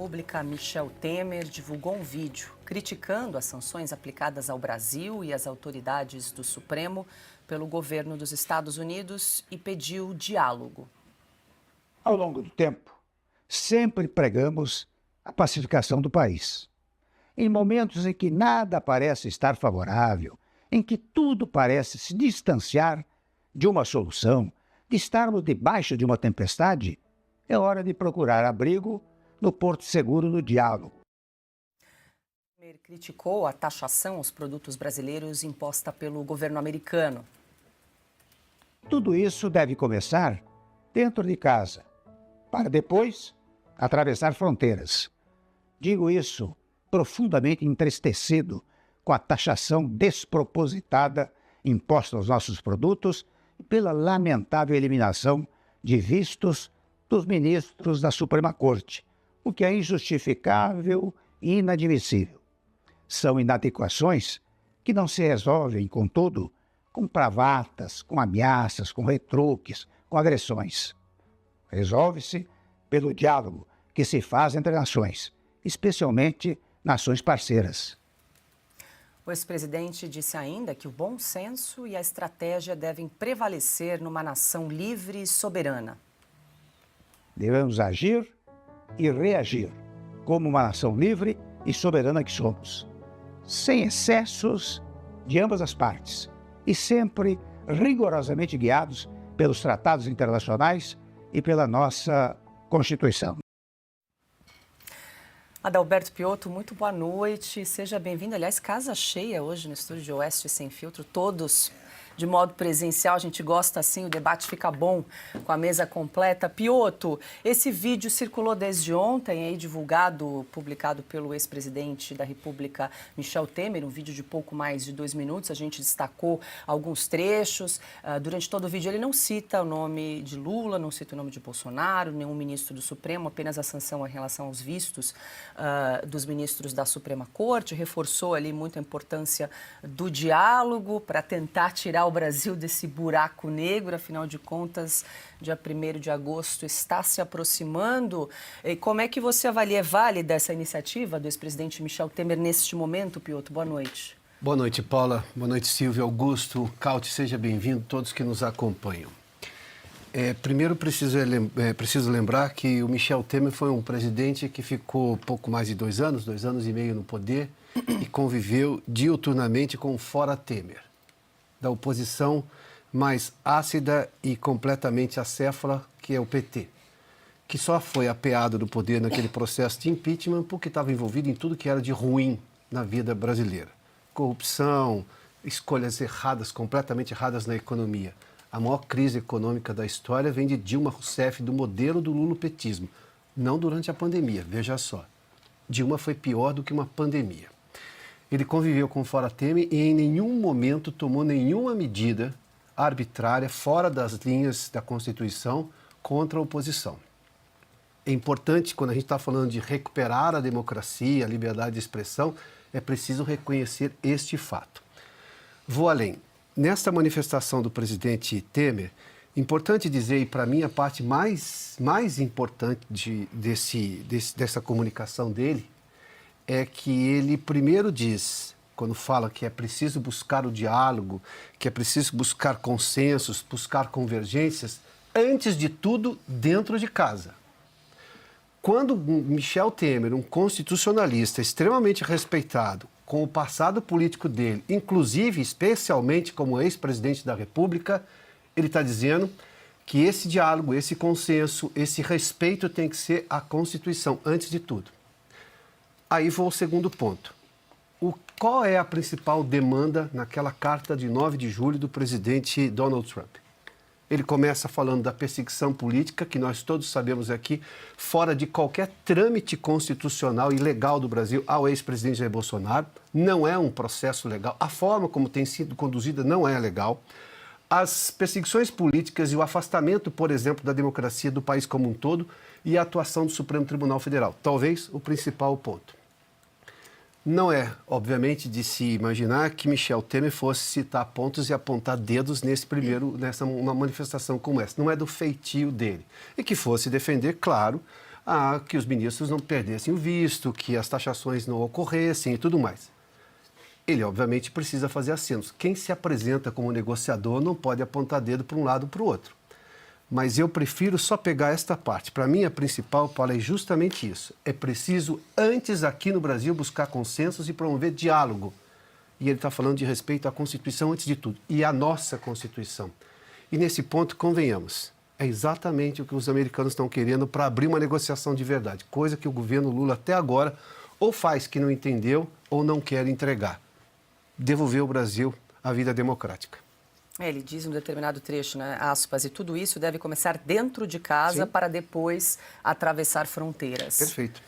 República, Michel Temer, divulgou um vídeo criticando as sanções aplicadas ao Brasil e às autoridades do Supremo pelo governo dos Estados Unidos e pediu diálogo. Ao longo do tempo, sempre pregamos a pacificação do país. Em momentos em que nada parece estar favorável, em que tudo parece se distanciar de uma solução, de estarmos debaixo de uma tempestade, é hora de procurar abrigo no porto seguro do diálogo. Temer criticou a taxação aos produtos brasileiros imposta pelo governo americano. Tudo isso deve começar dentro de casa, para depois atravessar fronteiras. Digo isso profundamente entristecido com a taxação despropositada imposta aos nossos produtos e pela lamentável eliminação de vistos dos ministros da Suprema Corte, o que é injustificável e inadmissível. São inadequações que não se resolvem, contudo, com bravatas, com ameaças, com retruques, com agressões. Resolve-se pelo diálogo que se faz entre nações, especialmente nações parceiras. O ex-presidente disse ainda que o bom senso e a estratégia devem prevalecer numa nação livre e soberana. Devemos agir e reagir como uma nação livre e soberana que somos, sem excessos de ambas as partes e sempre rigorosamente guiados pelos tratados internacionais e pela nossa Constituição. Adalberto Piotto, muito boa noite, seja bem-vindo. Aliás, casa cheia hoje no estúdio de Oeste Sem Filtro, todos de modo presencial, a gente gosta assim, o debate fica bom com a mesa completa. Piotto, esse vídeo circulou desde ontem, aí divulgado, publicado pelo ex-presidente da República, Michel Temer, um vídeo de pouco mais de 2 minutos, a gente destacou alguns trechos. Durante todo o vídeo ele não cita o nome de Lula, não cita o nome de Bolsonaro, nenhum ministro do Supremo, apenas a sanção em relação aos vistos dos ministros da Suprema Corte, reforçou ali muito a importância do diálogo para tentar tirar o Brasil desse buraco negro. Afinal de contas, dia 1º de agosto está se aproximando. E como é que você avalia? É válida essa iniciativa do ex-presidente Michel Temer neste momento, Piotto? Boa noite. Boa noite, Paula. Boa noite, Silvio, Augusto, Cauti, seja bem-vindo, todos que nos acompanham. Primeiro, preciso lembrar que o Michel Temer foi um presidente que ficou pouco mais de 2 anos e meio no poder e conviveu diuturnamente com o Fora Temer, da oposição mais ácida e completamente acéfala, que é o PT, que só foi apeado do poder naquele processo de impeachment porque estava envolvido em tudo que era de ruim na vida brasileira. Corrupção, escolhas erradas, completamente erradas na economia. A maior crise econômica da história vem de Dilma Rousseff, do modelo do lulopetismo, não durante a pandemia, veja só. Dilma foi pior do que uma pandemia. Ele conviveu com o Fora Temer e em nenhum momento tomou nenhuma medida arbitrária fora das linhas da Constituição contra a oposição. É importante, quando a gente está falando de recuperar a democracia, a liberdade de expressão, é preciso reconhecer este fato. Vou além. Nesta manifestação do presidente Temer, importante dizer, e para mim a parte mais importante dessa comunicação dele, é que ele primeiro diz, quando fala que é preciso buscar o diálogo, que é preciso buscar consensos, buscar convergências, antes de tudo, dentro de casa. Quando Michel Temer, um constitucionalista extremamente respeitado, com o passado político dele, inclusive, especialmente como ex-presidente da República, ele está dizendo que esse diálogo, esse consenso, esse respeito tem que ser a Constituição, antes de tudo. Aí vou ao segundo ponto. Qual é a principal demanda naquela carta de 9 de julho do presidente Donald Trump? Ele começa falando da perseguição política, que nós todos sabemos aqui, fora de qualquer trâmite constitucional e legal do Brasil ao ex-presidente Jair Bolsonaro. Não é um processo legal. A forma como tem sido conduzida não é legal. As perseguições políticas e o afastamento, por exemplo, da democracia do país como um todo e a atuação do Supremo Tribunal Federal. Talvez o principal ponto. Não é, obviamente, de se imaginar que Michel Temer fosse citar pontos e apontar dedos nessa uma manifestação como essa. Não é do feitio dele. E que fosse defender, claro, que os ministros não perdessem o visto, que as taxações não ocorressem e tudo mais. Ele, obviamente, precisa fazer acenos. Quem se apresenta como negociador não pode apontar dedo para um lado ou para o outro. Mas eu prefiro só pegar esta parte. Para mim, a principal, Paulo, é justamente isso. É preciso, antes aqui no Brasil, buscar consensos e promover diálogo. E ele está falando de respeito à Constituição antes de tudo, e à nossa Constituição. E nesse ponto, convenhamos, é exatamente o que os americanos estão querendo para abrir uma negociação de verdade, coisa que o governo Lula até agora ou faz que não entendeu ou não quer entregar. Devolver ao Brasil a vida democrática. Ele diz em um determinado trecho, né, aspas, e tudo isso deve começar dentro de casa para depois atravessar fronteiras. Perfeito.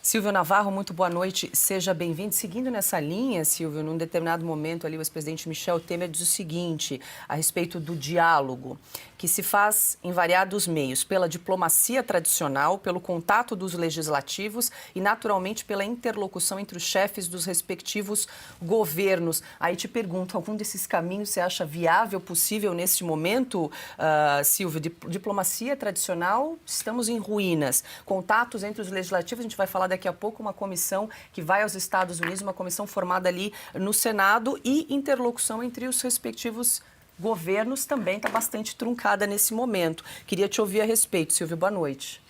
Silvio Navarro, muito boa noite, seja bem-vindo. Seguindo nessa linha, Silvio, num determinado momento ali o ex-presidente Michel Temer diz o seguinte, a respeito do diálogo, que se faz em variados meios, pela diplomacia tradicional, pelo contato dos legislativos e, naturalmente, pela interlocução entre os chefes dos respectivos governos. Aí te pergunto, algum desses caminhos você acha viável, possível neste momento, Silvio? Diplomacia tradicional, estamos em ruínas. Contatos entre os legislativos, a gente vai falar daqui a pouco, uma comissão que vai aos Estados Unidos, uma comissão formada ali no Senado e interlocução entre os respectivos governos também está bastante truncada nesse momento. Queria te ouvir a respeito, Silvio. Boa noite.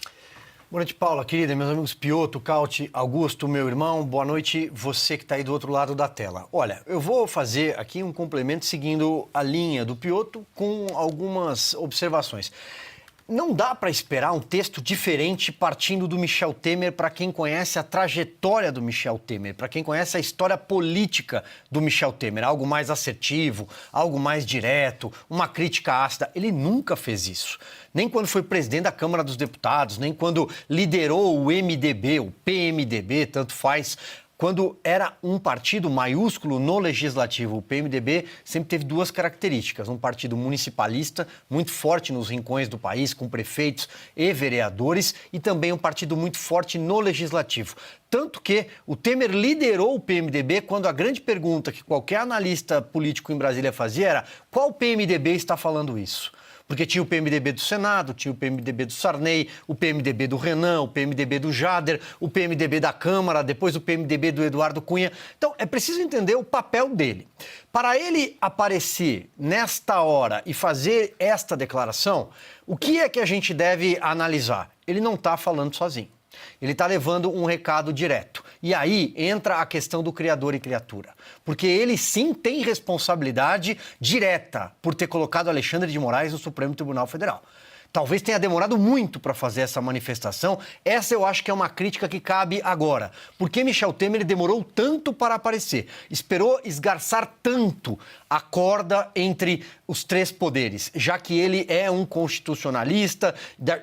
Boa noite, Paula, querida, meus amigos Piotto, Cauti, Augusto, meu irmão. Boa noite, você que está aí do outro lado da tela. Olha, eu vou fazer aqui um complemento seguindo a linha do Piotto com algumas observações. Não dá para esperar um texto diferente partindo do Michel Temer para quem conhece a trajetória do Michel Temer, para quem conhece a história política do Michel Temer. Algo mais assertivo, algo mais direto, uma crítica ácida. Ele nunca fez isso. Nem quando foi presidente da Câmara dos Deputados, nem quando liderou o MDB, o PMDB, tanto faz. Quando era um partido maiúsculo no Legislativo, o PMDB sempre teve duas características. Um partido municipalista, muito forte nos rincões do país, com prefeitos e vereadores, e também um partido muito forte no Legislativo. Tanto que o Temer liderou o PMDB quando a grande pergunta que qualquer analista político em Brasília fazia era: qual PMDB está falando isso? Porque tinha o PMDB do Senado, tinha o PMDB do Sarney, o PMDB do Renan, o PMDB do Jader, o PMDB da Câmara, depois o PMDB do Eduardo Cunha. Então, é preciso entender o papel dele. Para ele aparecer nesta hora e fazer esta declaração, o que é que a gente deve analisar? Ele não está falando sozinho. Ele está levando um recado direto. E aí entra a questão do criador e criatura. Porque ele sim tem responsabilidade direta por ter colocado Alexandre de Moraes no Supremo Tribunal Federal. Talvez tenha demorado muito para fazer essa manifestação. Essa eu acho que é uma crítica que cabe agora. Por que Michel Temer demorou tanto para aparecer? Esperou esgarçar tanto a corda entre os três poderes, já que ele é um constitucionalista,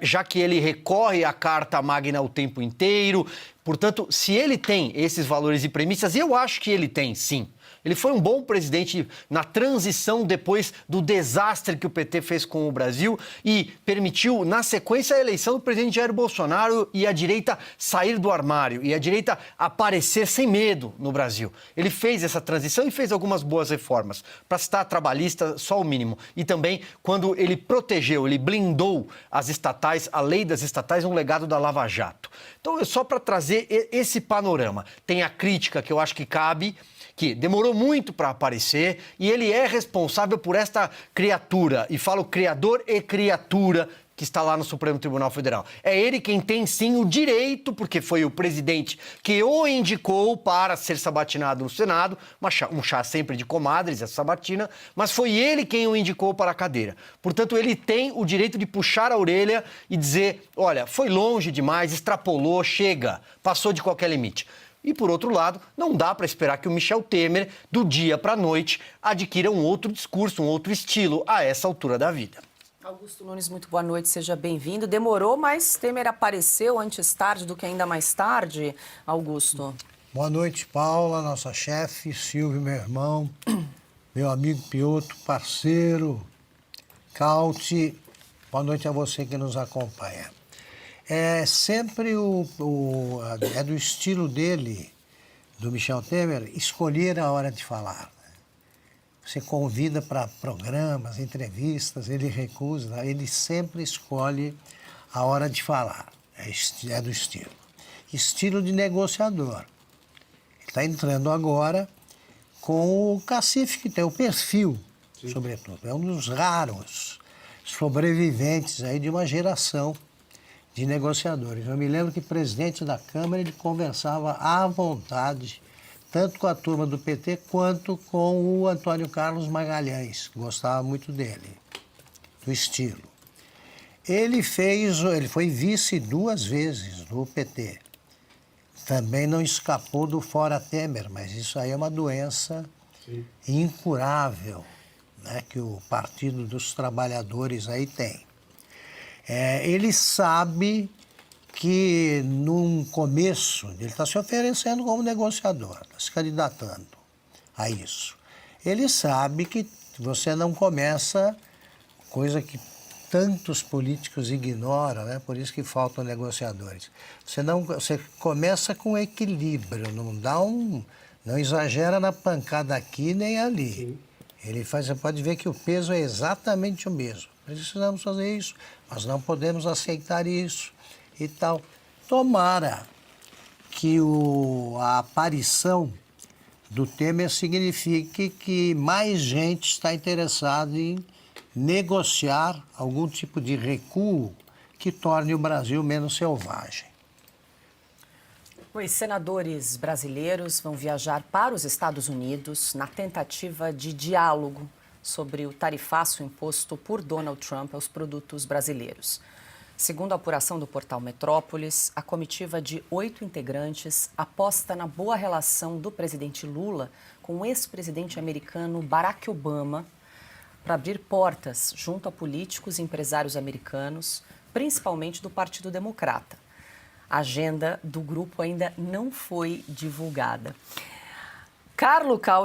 já que ele recorre à Carta Magna o tempo inteiro. Portanto, se ele tem esses valores e premissas, e eu acho que ele tem, sim. Ele foi um bom presidente na transição depois do desastre que o PT fez com o Brasil e permitiu, na sequência, a eleição do presidente Jair Bolsonaro e a direita sair do armário e a direita aparecer sem medo no Brasil. Ele fez essa transição e fez algumas boas reformas. Para citar trabalhista, só o mínimo. E também quando ele protegeu, ele blindou as estatais, a lei das estatais, um legado da Lava Jato. Então, só para trazer esse panorama, tem a crítica que eu acho que cabe, que demorou muito para aparecer e ele é responsável por esta criatura, e falo criador e criatura, que está lá no Supremo Tribunal Federal. É ele quem tem, sim, o direito, porque foi o presidente que o indicou para ser sabatinado no Senado, um chá sempre de comadres, essa sabatina, mas foi ele quem o indicou para a cadeira. Portanto, ele tem o direito de puxar a orelha e dizer, olha, foi longe demais, extrapolou, chega, passou de qualquer limite. E, por outro lado, não dá para esperar que o Michel Temer, do dia para a noite, adquira um outro discurso, um outro estilo a essa altura da vida. Augusto Nunes, muito boa noite, seja bem-vindo. Demorou, mas Temer apareceu antes tarde do que ainda mais tarde, Augusto. Boa noite, Paula, nossa chefe, Silvio, meu irmão, meu amigo Piotto, parceiro, Cauti. Boa noite a você que nos acompanha. É sempre é do estilo dele, do Michel Temer, escolher a hora de falar. Você convida para programas, entrevistas, ele recusa, ele sempre escolhe a hora de falar. É do estilo. Estilo de negociador. Ele está entrando agora com o cacife, que tem o perfil, sobretudo. É um dos raros sobreviventes aí de uma geração de negociadores. Eu me lembro que o presidente da Câmara ele conversava à vontade, tanto com a turma do PT quanto com o Antônio Carlos Magalhães. Gostava muito dele, do estilo. Ele foi vice 2 vezes no PT. Também não escapou do fora Temer, mas isso aí é uma doença incurável, né, que o Partido dos Trabalhadores aí tem. Ele sabe que num começo, ele está se oferecendo como negociador, está se candidatando a isso. Ele sabe que você não começa, coisa que tantos políticos ignoram, né? Por isso que faltam negociadores. Você começa com equilíbrio, não exagera na pancada aqui nem ali. Você pode ver que o peso é exatamente o mesmo. Precisamos fazer isso, mas não podemos aceitar isso e tal. Tomara que a aparição do Temer signifique que mais gente está interessada em negociar algum tipo de recuo que torne o Brasil menos selvagem. Os senadores brasileiros vão viajar para os Estados Unidos na tentativa de diálogo sobre o tarifaço imposto por Donald Trump aos produtos brasileiros. Segundo a apuração do portal Metrópolis, a comitiva de 8 integrantes aposta na boa relação do presidente Lula com o ex-presidente americano Barack Obama para abrir portas junto a políticos e empresários americanos, principalmente do Partido Democrata. A agenda do grupo ainda não foi divulgada. Carlo Cal